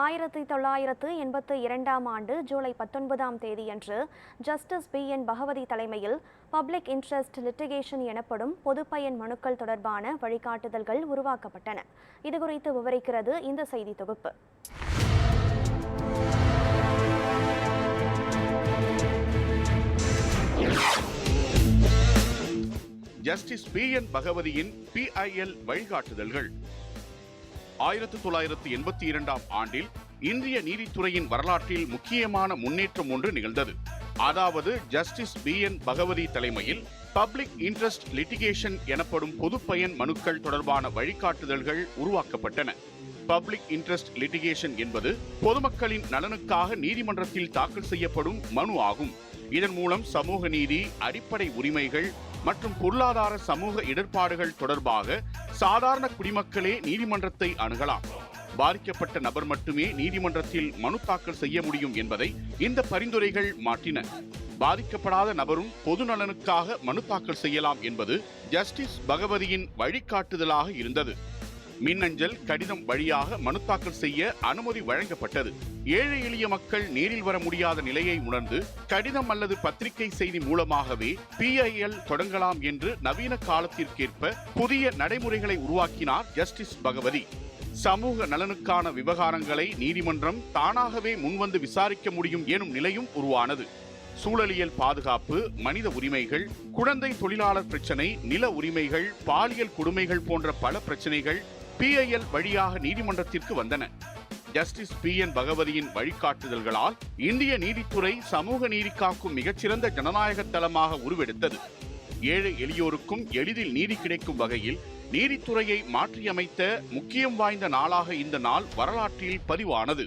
1982 ஆண்டு ஜூலை 19ஆம் தேதியன்று justice BN Bhagavathi தலைமையில் பப்ளிக் இன்ட்ரெஸ்ட் லிட்டிகேஷன் எனப்படும் பொதுப்பயன் மனுக்கள் தொடர்பான வழிகாட்டுதல்கள் உருவாக்கப்பட்டன. இதுகுறித்து விவரிக்கிறது இந்த செய்தி தொகுப்பு. ஜஸ்டிஸ் BN பகவதியின் PIL வழிகாட்டுதல்கள். 1982ஆம் ஆண்டில் இந்திய நீதித்துறையின் வரலாற்றில் முக்கியமான முன்னேற்றம் ஒன்று நிகழ்ந்தது. அதாவது ஜஸ்டிஸ் BN பகவதி தலைமையில் பப்ளிக் இன்ட்ரெஸ்ட் லிட்டிகேஷன் எனப்படும் பொதுப்பயன் மனுக்கள் தொடர்பான வழிகாட்டுதல்கள் உருவாக்கப்பட்டன. பப்ளிக் இன்ட்ரெஸ்ட் லிட்டிகேஷன் என்பது பொதுமக்களின் நலனுக்காக நீதிமன்றத்தில் தாக்கல் செய்யப்படும் மனு ஆகும். இதன் மூலம் சமூக நீதி, அடிப்படை உரிமைகள் மற்றும் பொருளாதார சமூக இடர்பாடுகள் தொடர்பாக சாதாரண குடிமக்களே நீதிமன்றத்தை அணுகலாம். பாதிக்கப்பட்ட நபர் மட்டுமே நீதிமன்றத்தில் மனு தாக்கல் செய்ய முடியும் என்பதை இந்த பரிந்துரைகள் மாற்றின. பாதிக்கப்படாத நபரும் பொது நலனுக்காக மனு தாக்கல் செய்யலாம் என்பது ஜஸ்டிஸ் பகவதியின் வழிகாட்டுதலாக இருந்தது. மின்னஞ்சல், கடிதம் வழியாக மனு தாக்கல் செய்ய அனுமதி வழங்கப்பட்டது. ஏழை எளிய மக்கள் நேரில் வர முடியாத நிலையை உணர்ந்து கடிதம் அல்லது பத்திரிகை செய்தி மூலமாகவே PIL தொடங்கலாம் என்று நவீன காலத்திற்கேற்ப புதிய நடைமுறைகளை உருவாக்கினார் ஜஸ்டிஸ் பகவதி. சமூக நலனுக்கான விவகாரங்களை நீதிமன்றம் தானாகவே முன்வந்து விசாரிக்க முடியும் எனும் நிலையும் உருவானது. சூழலியல் பாதுகாப்பு, மனித உரிமைகள், குழந்தை தொழிலாளர் பிரச்சினை, நில உரிமைகள், பாலியல் கொடுமைகள் போன்ற பல பிரச்சனைகள் PIL வழியாக நீதிமன்றத்திற்கு வந்தன. ஜஸ்டிஸ் BN பகவதியின் வழிகாட்டுதல்களால் இந்திய நீதித்துறை சமூக நீதி காக்கும் மிகச்சிறந்த ஜனநாயக தளமாக உருவெடுத்தது. ஏழை எளியோருக்கும் எளிதில் நீதி கிடைக்கும் வகையில் நீதித்துறையை மாற்றியமைத்த முக்கியம் வாய்ந்த நாளாக இந்த நாள் வரலாற்றில் பதிவானது.